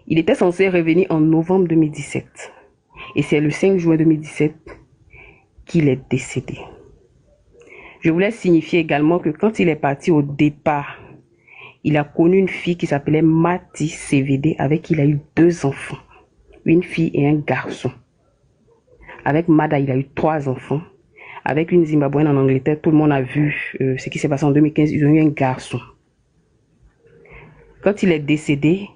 Il était censé revenir en novembre 2017. Et c'est le 5 juin 2017 qu'il est décédé. Je voulais signifier également que quand il est parti au départ, il a connu une fille qui s'appelait Mati CVD, avec qui il a eu 2 enfants. Une fille et un garçon. Avec Mada, il a eu 3 enfants. Avec une Zimbabwéenne en Angleterre, tout le monde a vu ce qui s'est passé en 2015. Ils ont eu un garçon. Quand il est décédé,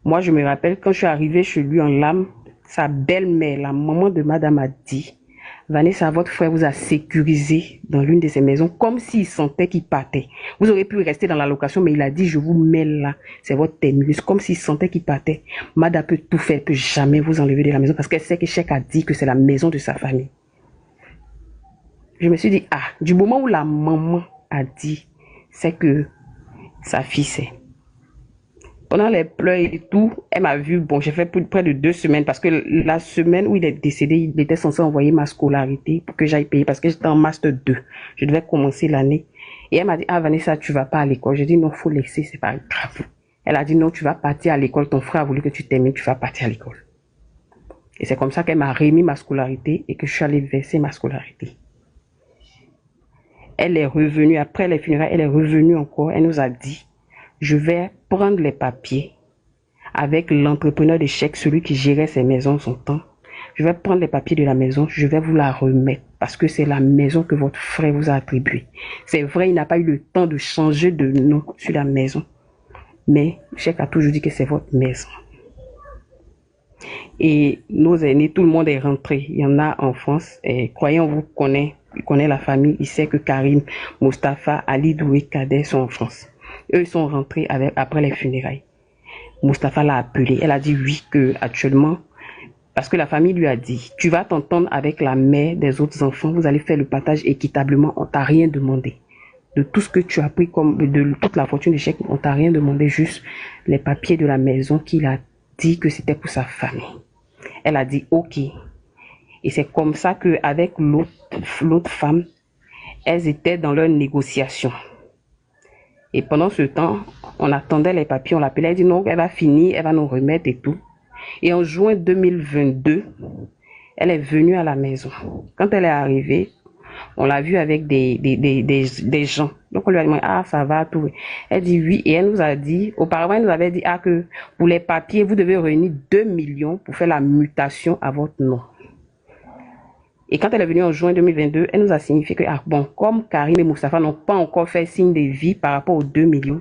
moi je me rappelle, quand je suis arrivée chez lui en larmes, sa belle-mère, la maman de Madame, a dit: Vanessa, votre frère vous a sécurisé dans l'une de ses maisons, comme s'il sentait qu'il partait. Vous auriez pu rester dans la location, mais il a dit: je vous mets là, c'est votre terminus, comme s'il sentait qu'il partait. Mada peut tout faire, elle peut jamais vous enlever de la maison, parce qu'elle sait que Cheikh a dit que c'est la maison de sa famille. Je me suis dit, du moment où la maman a dit, c'est que sa fille sait. Pendant les pleurs et tout, elle m'a vu, bon, j'ai fait près de 2 semaines, parce que la semaine où il est décédé, il était censé envoyer ma scolarité pour que j'aille payer, parce que j'étais en master 2. Je devais commencer l'année. Et elle m'a dit: Vanessa, tu vas pas à l'école. J'ai dit: non, faut laisser, c'est pas grave. Elle a dit: non, tu vas partir à l'école, ton frère a voulu que tu termines, tu vas partir à l'école. Et c'est comme ça qu'elle m'a remis ma scolarité et que je suis allée verser ma scolarité. Elle est revenue, après les funérailles, elle est revenue encore, elle nous a dit: je vais prendre les papiers avec l'entrepreneur des chèques, celui qui gérait ses maisons son temps. Je vais prendre les papiers de la maison, je vais vous la remettre parce que c'est la maison que votre frère vous a attribuée. C'est vrai, il n'a pas eu le temps de changer de nom sur la maison, mais Cheikh a toujours dit que c'est votre maison. Et nos aînés, tout le monde est rentré. Il y en a en France, et croyez, on vous connaît, il connaît la famille, il sait que Karim, Mustapha, Ali Doué, Kader sont en France. Eux, ils sont rentrés après les funérailles. Mustapha l'a appelé. Elle a dit oui, que actuellement, parce que la famille lui a dit: tu vas t'entendre avec la mère des autres enfants, vous allez faire le partage équitablement, on t'a rien demandé. De tout ce que tu as pris comme, de toute la fortune de Cheikh, on t'a rien demandé, juste les papiers de la maison qu'il a dit que c'était pour sa famille. Elle a dit ok. Et c'est comme ça qu'avec l'autre femme, elles étaient dans leur négociation. Et pendant ce temps, on attendait les papiers, on l'appelait, elle dit non, elle va finir, elle va nous remettre et tout. Et en juin 2022, elle est venue à la maison. Quand elle est arrivée, on l'a vue avec des gens. Donc on lui a demandé: ça va, tout. Elle dit oui, et elle nous a dit, auparavant elle nous avait dit que pour les papiers, vous devez réunir 2 millions pour faire la mutation à votre nom. Et quand elle est venue en juin 2022, elle nous a signifié que, comme Karim et Mustapha n'ont pas encore fait signe de vie par rapport aux 2 millions,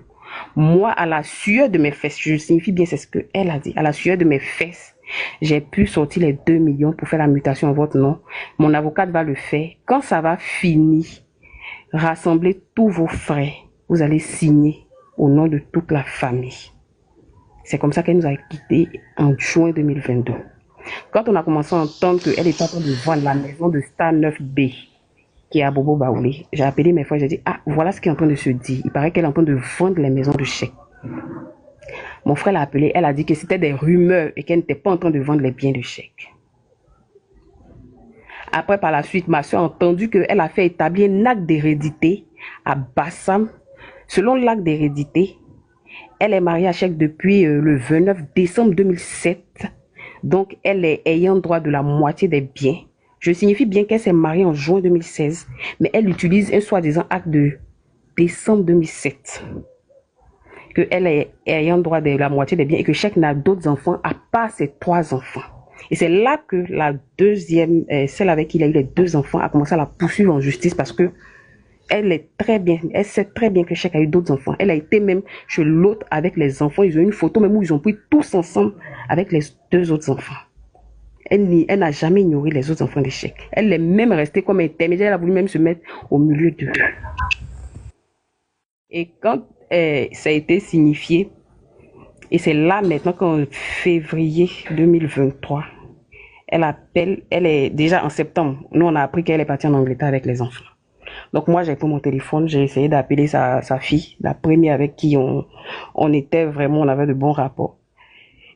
moi, à la sueur de mes fesses, je signifie bien, c'est ce qu'elle a dit, à la sueur de mes fesses, j'ai pu sortir les 2 millions pour faire la mutation à votre nom. Mon avocate va le faire. Quand ça va finir, rassemblez tous vos frais. Vous allez signer au nom de toute la famille. C'est comme ça qu'elle nous a quittés en juin 2022. Quand on a commencé à entendre qu'elle était en train de vendre la maison de Star 9B, qui est à Bobo Baoulé, j'ai appelé mes frères, j'ai dit: voilà ce qui est en train de se dire. Il paraît qu'elle est en train de vendre les maisons de Cheikh. Mon frère l'a appelé, elle a dit que c'était des rumeurs et qu'elle n'était pas en train de vendre les biens de Cheikh. Après, par la suite, ma soeur a entendu qu'elle a fait établir un acte d'hérédité à Bassam. Selon l'acte d'hérédité, elle est mariée à Cheikh depuis le 29 décembre 2007. Donc, elle est ayant droit de la moitié des biens. Je signifie bien qu'elle s'est mariée en juin 2016, mais elle utilise un soi-disant acte de décembre 2007. Qu'elle est ayant droit de la moitié des biens et que Cheikh n'a d'autres enfants à part ses 3 enfants. Et c'est là que la deuxième, celle avec qui il a eu les 2 enfants, a commencé à la poursuivre en justice parce que elle sait très bien que Cheikh a eu d'autres enfants. Elle a été même chez l'autre avec les enfants. Ils ont eu une photo même où ils ont pris tous ensemble avec les 2 autres enfants. Elle n'a jamais ignoré les autres enfants de Cheikh. Elle est même restée comme intermédiaire. Elle a voulu même se mettre au milieu d'eux. Et quand ça a été signifié, et c'est là maintenant qu'en février 2023, elle est déjà en septembre. Nous, on a appris qu'elle est partie en Angleterre avec les enfants. Donc moi, j'ai pris mon téléphone, j'ai essayé d'appeler sa fille, la première avec qui on était vraiment, on avait de bons rapports.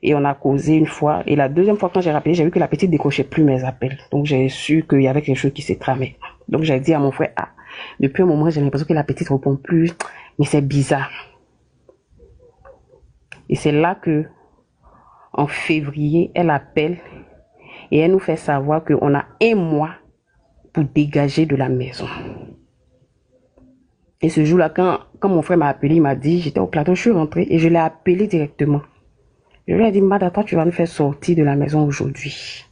Et on a causé une fois. Et la deuxième fois, quand j'ai rappelé, j'ai vu que la petite décrochait plus mes appels. Donc j'ai su qu'il y avait quelque chose qui s'est tramé. Donc j'ai dit à mon frère: depuis un moment, j'ai l'impression que la petite ne répond plus, mais c'est bizarre. Et c'est là que en février, elle appelle et elle nous fait savoir qu'on a 1 mois pour dégager de la maison. Et ce jour-là, quand mon frère m'a appelé, il m'a dit, j'étais au plateau, je suis rentrée et je l'ai appelé directement. Je lui ai dit, Mada, toi, tu vas nous faire sortir de la maison aujourd'hui.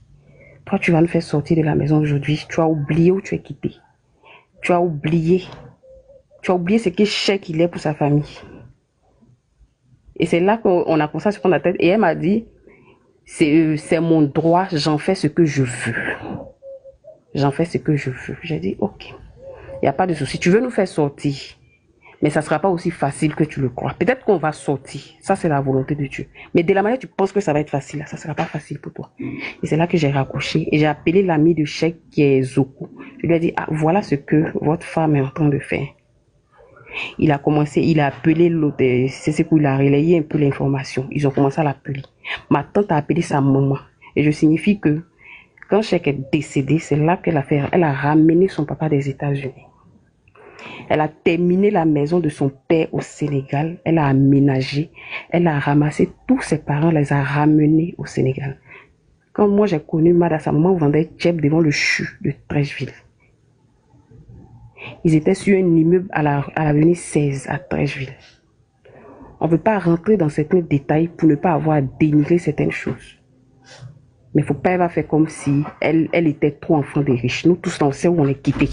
Toi, tu vas nous faire sortir de la maison aujourd'hui. Tu as oublié où tu es quitté. Tu as oublié. Tu as oublié ce que chèque il est pour sa famille. Et c'est là qu'on a commencé à se prendre la tête. Et elle m'a dit, c'est mon droit, j'en fais ce que je veux. J'en fais ce que je veux. J'ai dit, ok, il n'y a pas de souci. Tu veux nous faire sortir, mais ça ne sera pas aussi facile que tu le crois. Peut-être qu'on va sortir. Ça, c'est la volonté de Dieu. Mais de la manière tu penses que ça va être facile, ça ne sera pas facile pour toi. Et c'est là que j'ai raccroché et j'ai appelé l'ami de chèque qui est Zoko. Je lui ai dit, ah, voilà ce que votre femme est en train de faire. Il a commencé, il a appelé l'autre, c'est ce qu'il a relayé un peu l'information. Ils ont commencé à l'appeler. Ma tante a appelé sa maman. Et je signifie que quand Chèque est décédé, c'est là qu'elle a fait, elle a ramené son papa des États-Unis. Elle a terminé la maison de son père au Sénégal. Elle a aménagé. Elle a ramassé tous ses parents, les a ramenés au Sénégal. Quand moi j'ai connu Mada, sa maman vendait tchèp devant le CHU de Trècheville. Ils étaient sur un immeuble à l'avenue 16 à Trècheville. On ne veut pas rentrer dans certains détails pour ne pas avoir à dénigrer certaines choses. Mais il ne faut pas faire comme si elle était trop enfant des riches. Nous tous, on sait où on est quittés.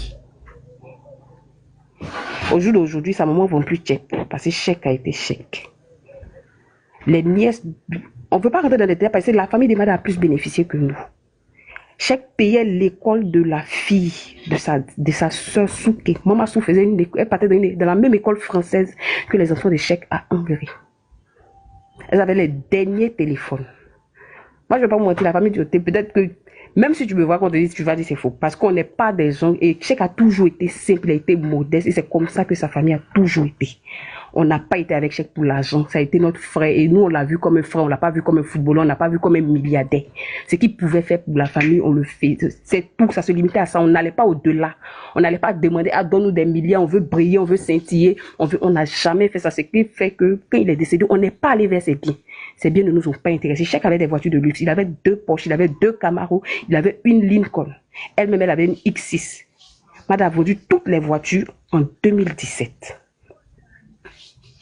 Au jour d'aujourd'hui, sa maman ne vend plus chèque parce que chèque a été chèque. Les nièces, on ne peut pas rentrer dans les détails parce que la famille de Mada a plus bénéficié que nous. Chèque payait l'école de la fille de sa soeur Souké. Maman Sou faisait elle partait dans la même école française que les enfants de Chèque à Hongrie. Elles avaient les derniers téléphones. Moi, je ne vais pas vous mentir, la famille du côté, peut-être que même si tu me vois qu'on te dit, tu vas dire c'est faux. Parce qu'on n'est pas des gens, et Chèque a toujours été simple, il a été modeste, et c'est comme ça que sa famille a toujours été. On n'a pas été avec Chèque pour l'argent, ça a été notre frère, et nous on l'a vu comme un frère, on l'a pas vu comme un footballeur, on l'a pas vu comme un milliardaire. Ce qu'il pouvait faire pour la famille, on le fait. C'est tout, ça se limitait à ça, on n'allait pas au-delà. On n'allait pas demander, ah, donne-nous des milliards, on veut briller, on veut scintiller, on n'a jamais fait ça. Ce qui fait que, quand il est décédé, on n'est pas allé vers ses biens. Ces biens ne nous ont pas intéressés. Chèque avait des voitures de luxe, il avait 2 Porsche, il avait 2 Camaro, il avait une Lincoln. Elle-même, elle avait une X6. Mada a vendu toutes les voitures en 2017.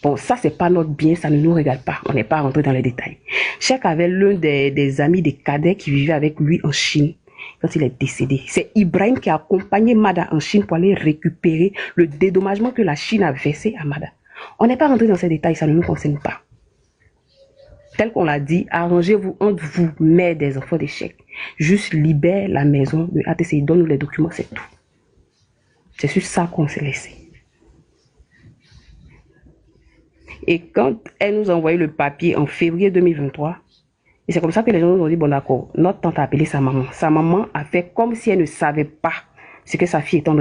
Bon, ça, c'est pas notre bien, ça ne nous regarde pas. On n'est pas rentré dans les détails. Chèque avait l'un des amis des cadets qui vivait avec lui en Chine quand il est décédé. C'est Ibrahim qui a accompagné Mada en Chine pour aller récupérer le dédommagement que la Chine a versé à Mada. On n'est pas rentré dans ces détails, ça ne nous concerne pas. Tel qu'on l'a dit, arrangez-vous entre vous, mère des enfants des Chèques. Juste libère la maison de ATCI, donne-nous les documents, c'est tout. C'est sur ça qu'on s'est laissé. Et quand elle nous a envoyé le papier en février 2023, et c'est comme ça que les gens nous ont dit, bon d'accord, notre tante a appelé sa maman. Sa maman a fait comme si elle ne savait pas ce que sa fille est en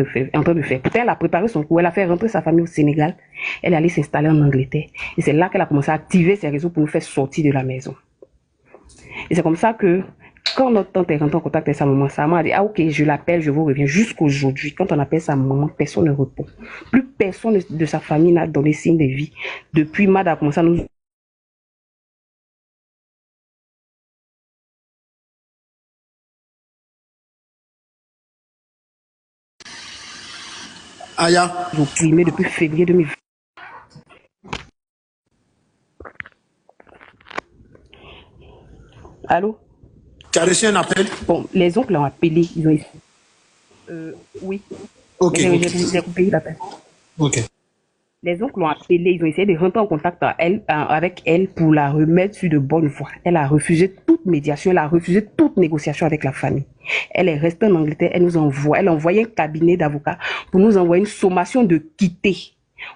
train de faire. Peut-être elle a préparé son coup, elle a fait rentrer sa famille au Sénégal, elle est allée s'installer en Angleterre. Et c'est là qu'elle a commencé à activer ses réseaux pour nous faire sortir de la maison. Et c'est comme ça que, quand notre tante est rentrée en contact avec sa maman a dit, ah ok, je l'appelle, je vous reviens. Jusqu'aujourd'hui, quand on appelle sa maman, personne ne répond. Plus personne de sa famille n'a donné signe de vie. Depuis, Mada a commencé à nous... Aya. opprimer depuis février 2020. Allô? Tu as reçu un appel? Bon, les oncles l'ont appelé, ils ont essayé. Oui. Ok. J'ai coupé l'appel. Ok. Les oncles l'ont appelé, ils ont essayé de rentrer en contact avec elle pour la remettre sur de bonnes voies. Elle a refusé toute médiation, elle a refusé toute négociation avec la famille. Elle est restée en Angleterre, elle a envoyé un cabinet d'avocats pour nous envoyer une sommation de quitter.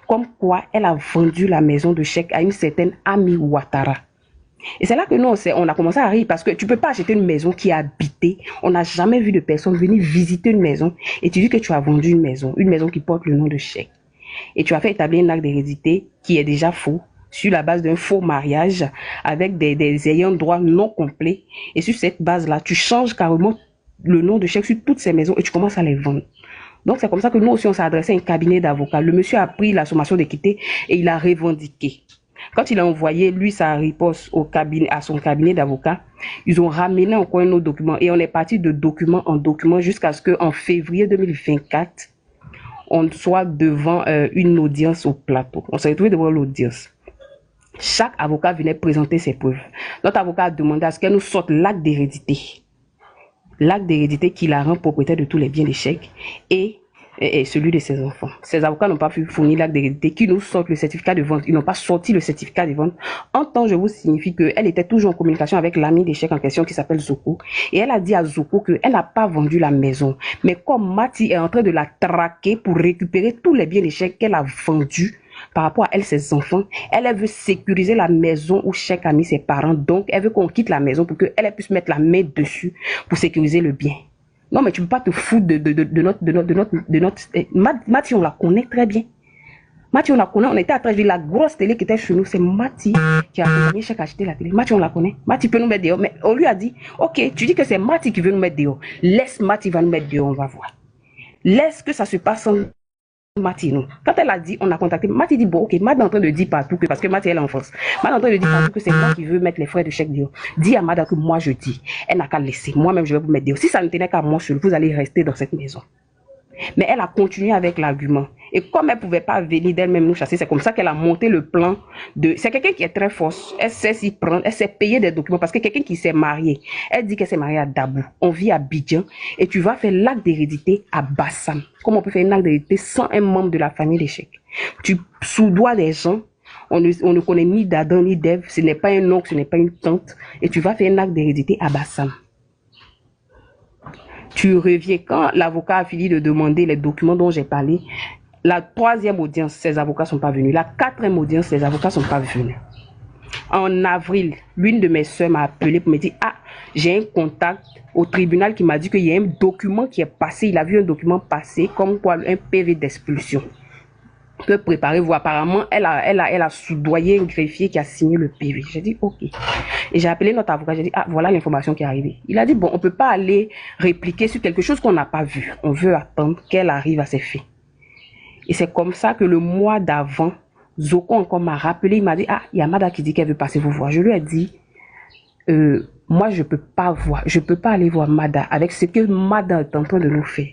Comme quoi, elle a vendu la maison de Chèque à une certaine Ami Ouattara. Et c'est là que nous, on a commencé à rire parce que tu peux pas acheter une maison qui est habitée. On n'a jamais vu de personne venir visiter une maison et tu dis que tu as vendu une maison qui porte le nom de Chèque. Et tu as fait établir un acte d'hérédité qui est déjà faux, sur la base d'un faux mariage avec des ayants droit non complets. Et sur cette base-là, tu changes carrément le nom de Chèque sur toutes ces maisons et tu commences à les vendre. Donc c'est comme ça que nous aussi on s'est adressé à un cabinet d'avocats. Le monsieur a pris la sommation d'équité et il a revendiqué. Quand il a envoyé, lui, sa riposte au cabinet, à son cabinet d'avocat, ils ont ramené encore un autre document. Et on est parti de document en document jusqu'à ce qu'en février 2024, on soit devant une audience au plateau. On s'est retrouvé devant l'audience. Chaque avocat venait présenter ses preuves. Notre avocat a demandé à ce qu'elle nous sorte l'acte d'hérédité. L'acte d'hérédité qui la rend propriétaire de tous les biens d'échec et celui de ses enfants. Ces avocats n'ont pas pu fournir l'acte d'hérédité, qui nous sortent le certificat de vente. Ils n'ont pas sorti le certificat de vente. En temps, je vous signifie qu'elle était toujours en communication avec l'ami d'échec en question qui s'appelle Zoko. Et elle a dit à Zoko qu'elle n'a pas vendu la maison. Mais comme Mati est en train de la traquer pour récupérer tous les biens d'échec qu'elle a vendus, par rapport à elle, ses enfants, elle veut sécuriser la maison où Cheikh a mis ses parents. Donc, elle veut qu'on quitte la maison pour qu'elle puisse mettre la main dessus pour sécuriser le bien. Non, mais tu peux pas te foutre de notre... Mati, on la connaît très bien. Mati, on la connaît. On était à travers la grosse télé qui était chez nous. C'est Mati qui a accompagné Cheikh à acheter la télé. Mati, on la connaît. Mati peut nous mettre dehors. Mais on lui a dit, ok, tu dis que c'est Mati qui veut nous mettre dehors. Laisse Mati va nous mettre dehors, on va voir. Laisse que ça se passe sans Mati, non. Quand elle a dit, on a contacté, Mati dit, bon, ok, Mati est en train de dire partout que, parce que Mati, elle est en France. Mati est en train de dire partout que c'est moi qui veux mettre les frais de chèque dehors. Dis à Mada que moi, je dis. Elle n'a qu'à laisser. Moi-même, je vais vous mettre dehors. Si ça ne tenait qu'à moi seul, vous allez rester dans cette maison. Mais elle a continué avec l'argument. Et comme elle ne pouvait pas venir d'elle-même nous chasser, c'est comme ça qu'elle a monté le plan de... C'est quelqu'un qui est très fort. Elle sait s'y prendre, elle sait payer des documents. Parce que quelqu'un qui s'est marié, elle dit qu'elle s'est mariée à Dabou. On vit à Abidjan. Et tu vas faire l'acte d'hérédité à Bassam. Comment on peut faire un acte d'hérédité sans un membre de la famille d'échec? Tu soudoies des gens. On ne connaît ni d'Adam ni d'Ève. Ce n'est pas un oncle, ce n'est pas une tante. Et tu vas faire un acte d'hérédité à Bassam. Tu reviens quand l'avocat a fini de demander les documents dont j'ai parlé. La troisième audience, ces avocats ne sont pas venus. La quatrième audience, les avocats ne sont pas venus. En avril, l'une de mes soeurs m'a appelé pour me dire, ah, j'ai un contact au tribunal qui m'a dit qu'il y a un document qui est passé. Il a vu un document passer comme quoi un PV d'expulsion. Que préparez-vous. Apparemment, elle a soudoyé un greffier qui a signé le PV. J'ai dit, ok. Et j'ai appelé notre avocat, j'ai dit, ah, voilà l'information qui est arrivée. Il a dit, bon, on ne peut pas aller répliquer sur quelque chose qu'on n'a pas vu. On veut attendre qu'elle arrive à ses faits. Et c'est comme ça que le mois d'avant, Zoko encore m'a rappelé, il m'a dit, ah, il y a Mada qui dit qu'elle veut passer vous voir. Je lui ai dit, moi, je peux pas aller voir Mada avec ce que Mada est en train de nous faire.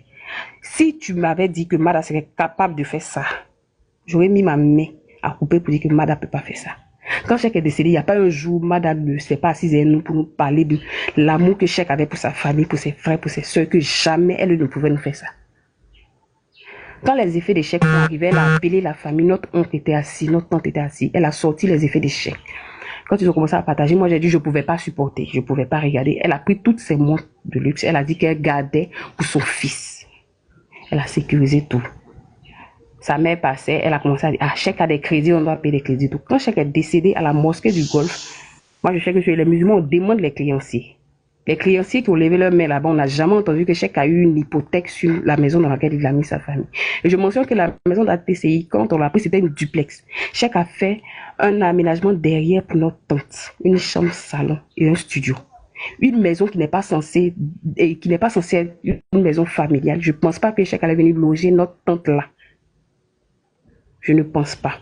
Si tu m'avais dit que Mada serait capable de faire ça, j'aurais mis ma main à couper pour dire que Mada ne peut pas faire ça. Quand Cheikh est décédé, il n'y a pas un jour, Mada ne s'est pas assise avec nous pour nous parler de l'amour que Cheikh avait pour sa famille, pour ses frères, pour ses soeurs, que jamais elle ne pouvait nous faire ça. Quand les effets d'échec sont arrivés, elle a appelé la famille, notre oncle était assis, notre tante était assise, elle a sorti les effets d'échec. Quand ils ont commencé à partager, moi j'ai dit je ne pouvais pas supporter, je ne pouvais pas regarder. Elle a pris toutes ses montres de luxe, elle a dit qu'elle gardait pour son fils. Elle a sécurisé tout. Sa mère passait, elle a commencé à dire, ah, Cheikh a des crédits, on doit payer des crédits. Donc, quand Cheikh est décédé à la mosquée du Golfe, moi, je sais que chez les musulmans, on demande les créanciers. Les créanciers qui ont levé leur main là-bas, on n'a jamais entendu que Cheikh a eu une hypothèque sur la maison dans laquelle il a mis sa famille. Et je mentionne que la maison de la TCI, quand on l'a pris, c'était une duplex. Cheikh a fait un aménagement derrière pour notre tante. Une chambre, salon et un studio. Une maison qui n'est pas censée être une maison familiale. Je ne pense pas que Cheikh allait venir loger notre tante là. Je ne pense pas.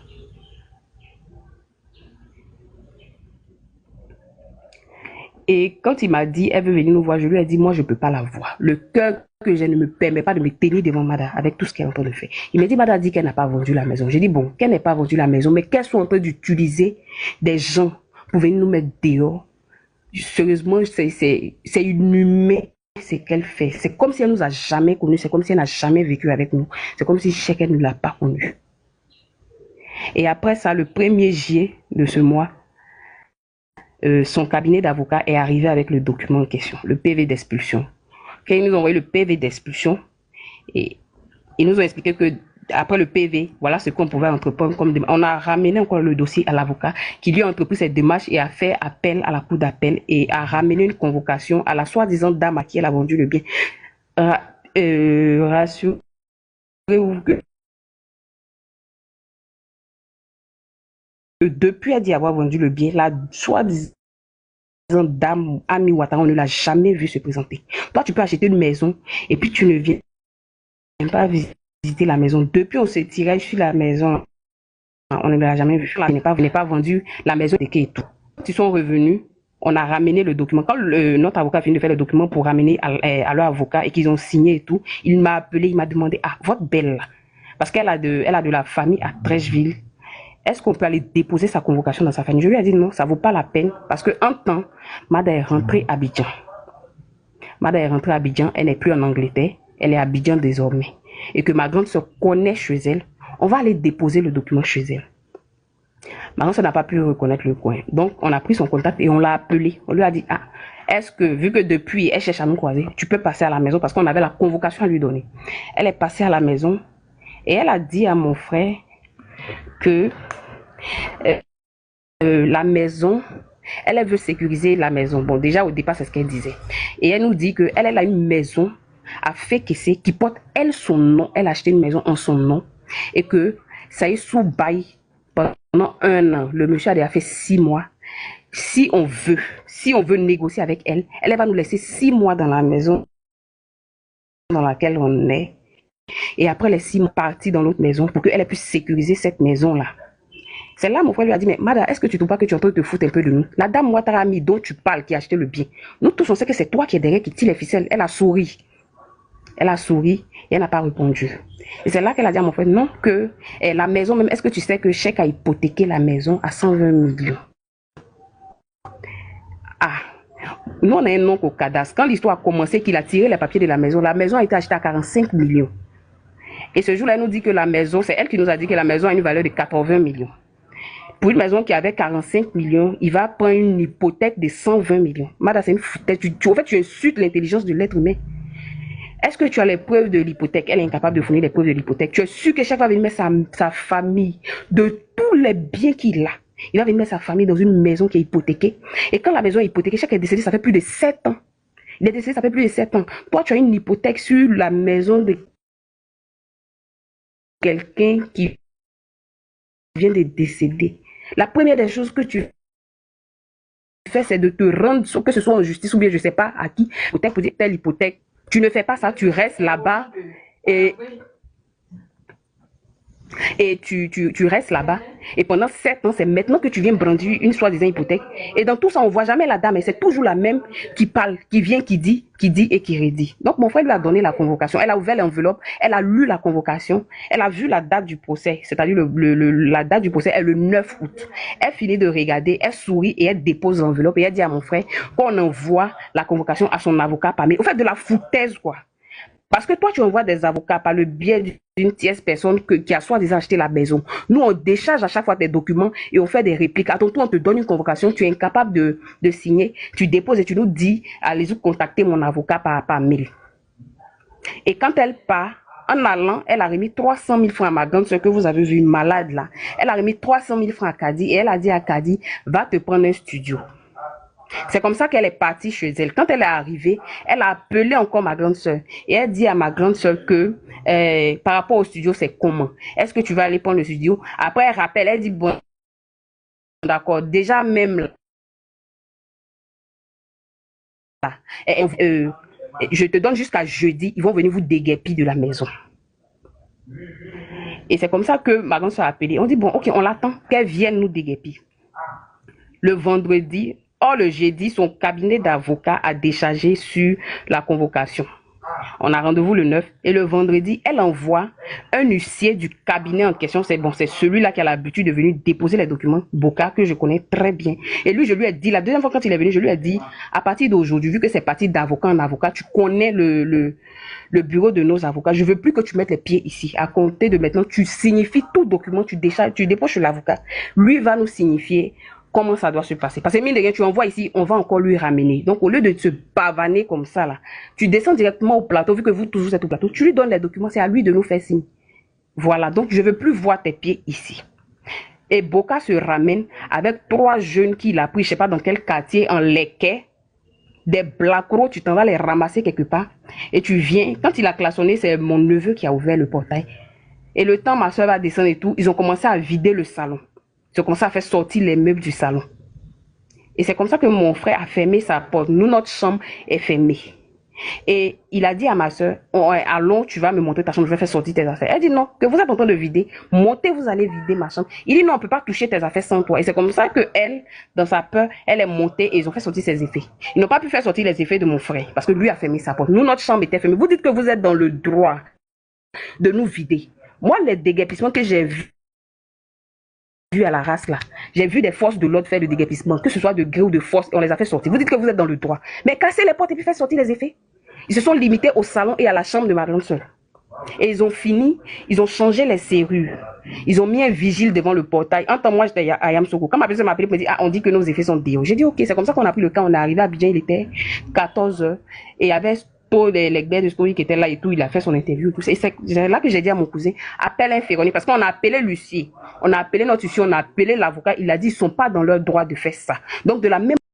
Et quand il m'a dit, elle veut venir nous voir, je lui ai dit, moi, je ne peux pas la voir. Le cœur que j'ai ne me permet pas de me tenir devant Mada avec tout ce qu'elle est en train de faire. Il m'a dit, Mada dit qu'elle n'a pas vendu la maison. J'ai dit, bon, qu'elle n'ait pas vendu la maison, mais qu'elle soit en train d'utiliser des gens pour venir nous mettre dehors. Sérieusement, c'est inhumain ce qu'elle fait. C'est comme si elle nous a jamais connus, c'est comme si elle n'a jamais vécu avec nous. C'est comme si chacun ne l'a pas connue. Et après ça, le 1er juillet de ce mois, son cabinet d'avocat est arrivé avec le document en question, le PV d'expulsion. Quand ils nous ont envoyé le PV d'expulsion, et ils nous ont expliqué que après le PV, voilà ce qu'on pouvait entreprendre comme démarche. On a ramené encore le dossier à l'avocat qui lui a entrepris cette démarche et a fait appel à la cour d'appel et a ramené une convocation à la soi-disant dame à qui elle a vendu le bien. Rassurez-vous que depuis elle dit avoir vendu le bien, la soi-disant dame Ami Ouattara, on ne l'a jamais vu se présenter. Toi, tu peux acheter une maison et puis tu ne viens pas visiter la maison. Depuis, on se tirait sur la maison On ne l'a jamais vu. Il n'est pas vendu la maison et tout. Quand ils sont revenus, on a ramené le document. Quand notre avocat a fini de faire le document pour ramener à leur avocat et qu'ils ont signé et tout, il m'a appelé, il m'a demandé, ah, votre belle, parce qu'elle a de la famille à Trècheville, est-ce qu'on peut aller déposer sa convocation dans sa famille? Je lui ai dit non, ça vaut pas la peine, parce qu'un temps, Mada est rentrée à Abidjan. Mada est rentrée à Abidjan, elle n'est plus en Angleterre, elle est à Abidjan désormais. Et que ma grande soeur connaît chez elle, on va aller déposer le document chez elle. Ma grande soeur n'a pas pu reconnaître le coin. Donc, on a pris son contact et on l'a appelé. On lui a dit, ah, est-ce que, vu que depuis, elle cherche à nous croiser, tu peux passer à la maison parce qu'on avait la convocation à lui donner. Elle est passée à la maison et elle a dit à mon frère que la maison, elle veut sécuriser la maison. Bon, déjà, au départ, c'est ce qu'elle disait. Et elle nous dit qu'elle a une maison à Fékessé qui porte, elle, son nom. Elle a acheté une maison en son nom et que ça est sous bail pendant 1 an. Le monsieur a déjà fait 6 mois. Si on veut négocier avec elle, elle va nous laisser 6 mois dans la maison dans laquelle on est. Et après les 6 mois, partir dans l'autre maison pour qu'elle puisse sécuriser cette maison-là. C'est là, mon frère lui a dit, mais Mada, est-ce que tu ne trouves pas que tu es en train de te foutre un peu de nous? La dame Ouattarami dont tu parles, qui a acheté le bien, nous tous on sait que c'est toi qui es derrière, qui tire les ficelles. Elle a souri. Elle a souri et elle n'a pas répondu. Et c'est là qu'elle a dit à mon frère, non, que la maison même, est-ce que tu sais que Cheikh a hypothéqué la maison à 120 millions? Ah, nous on a un nom au cadastre. Quand l'histoire a commencé, qu'il a tiré les papiers de la maison a été achetée à 45 millions. Et ce jour-là, elle nous dit que la maison, c'est elle qui nous a dit que la maison a une valeur de 80 millions. Pour une maison qui avait 45 millions, il va prendre une hypothèque de 120 millions. Mada, c'est une foutaise. En fait, tu insultes l'intelligence de l'être humain. Est-ce que tu as les preuves de l'hypothèque? Elle est incapable de fournir les preuves de l'hypothèque. Tu es sûr que chaque fois, il va venir mettre sa famille, de tous les biens qu'il a. Il va venir mettre sa famille dans une maison qui est hypothéquée. Et quand la maison est hypothéquée, chaque est décédé, ça fait plus de 7 ans. Il est décédé, ça fait plus de 7 ans. Toi, tu as une hypothèque sur la maison de quelqu'un qui vient de décéder. La première des choses que tu fais, c'est de te rendre, que ce soit en justice ou bien je ne sais pas à qui, hypothèque pour dire telle hypothèque. Tu ne fais pas ça, tu restes là-bas et tu restes là-bas. Et pendant 7 ans, c'est maintenant que tu viens brandir une soi-disant hypothèque. Et dans tout ça, on ne voit jamais la dame. Et c'est toujours la même qui parle, qui vient, qui dit et qui redit. Donc, mon frère lui a donné la convocation. Elle a ouvert l'enveloppe. Elle a lu la convocation. Elle a vu la date du procès. C'est-à-dire la date du procès est le 9 août. Elle finit de regarder, elle sourit et elle dépose l'enveloppe. Et elle dit à mon frère qu'on envoie la convocation à son avocat par mail. Au fait, de la foutaise, quoi. Parce que toi, tu envoies des avocats par le biais d'une tierce personne qui a soi-disant acheté la maison. Nous, on décharge à chaque fois tes documents et on fait des répliques. À ton tour, on te donne une convocation, tu es incapable de signer. Tu déposes et tu nous dis, allez-y contacter mon avocat par mail. Et quand elle part, en allant, elle a remis 300 000 francs à ma grande soeur que vous avez vu, une malade là. Elle a remis 300 000 francs à Kadi et elle a dit à Kadi, va te prendre un studio. C'est comme ça qu'elle est partie chez elle. Quand elle est arrivée, elle a appelé encore ma grande soeur. Et elle dit à ma grande soeur que par rapport au studio, c'est comment? Est-ce que tu vas aller prendre le studio? Après, elle rappelle, elle dit, bon, d'accord, déjà même là, je te donne jusqu'à jeudi, ils vont venir vous déguerpir de la maison. Et c'est comme ça que ma grande soeur a appelé. On dit, bon, ok, on l'attend, qu'elle vienne nous déguerpir. Le vendredi, le jeudi, son cabinet d'avocat a déchargé sur la convocation. On a rendez-vous le 9 et le vendredi, elle envoie un huissier du cabinet en question. C'est celui-là qui a l'habitude de venir déposer les documents, Boka, que je connais très bien. Et lui, je lui ai dit, la deuxième fois quand il est venu, je lui ai dit, à partir d'aujourd'hui, vu que c'est parti d'avocat en avocat, tu connais le bureau de nos avocats. Je veux plus que tu mettes les pieds ici. À compter de maintenant, tu signifies tout document, tu déposes chez l'avocat. Lui va nous signifier comment ça doit se passer. Parce que mine de rien, tu envoies ici, on va encore lui ramener. Donc, au lieu de se pavaner comme ça, là, tu descends directement au plateau, vu que vous tous êtes au plateau, tu lui donnes les documents, c'est à lui de nous faire signe. Voilà, donc je ne veux plus voir tes pieds ici. Et Boka se ramène avec 3 jeunes qu'il a pris, je ne sais pas dans quel quartier, en Léquet, des blacros, tu t'en vas les ramasser quelque part, et tu viens. Quand il a klaxonné, c'est mon neveu qui a ouvert le portail. Et le temps, ma soeur va descendre et tout, ils ont commencé à vider le salon. Ils ont commencé à faire sortir les meubles du salon. Et c'est comme ça que mon frère a fermé sa porte. Nous, notre chambre est fermée. Et il a dit à ma soeur, allons, tu vas me montrer ta chambre, je vais faire sortir tes affaires. Elle dit non, que vous êtes en train de vider. Montez, vous allez vider ma chambre. Il dit non, on peut pas toucher tes affaires sans toi. Et c'est comme ça que elle, dans sa peur, elle est montée et ils ont fait sortir ses effets. Ils n'ont pas pu faire sortir les effets de mon frère parce que lui a fermé sa porte. Nous, notre chambre était fermée. Vous dites que vous êtes dans le droit de nous vider. Moi, les déguerpissements que j'ai vus à la race là. J'ai vu des forces de l'ordre faire le déguerpissement, que ce soit de gré ou de force, et on les a fait sortir. Vous dites que vous êtes dans le droit. Mais cassez les portes et puis faire sortir les effets. Ils se sont limités au salon et à la chambre de ma grande soeur. Et ils ont fini, ils ont changé les serrures. Ils ont mis un vigile devant le portail. En temps, moi, j'étais à Yamsoko. Quand ma personne m'a appelé pour me dire, ah, on dit que nos effets sont déo. J'ai dit, ok, c'est comme ça qu'on a pris le cas. On est arrivé à Abidjan, il était 14 heures. Et il y avait Legbe de Story qui était là et tout, il a fait son interview. Tout. Et c'est là que j'ai dit à mon cousin, appelle un Ferroni, parce qu'on a appelé l'huissier, on a appelé notre huissier, on a appelé l'avocat, il a dit, ils sont pas dans leur droit de faire ça. Donc, de la même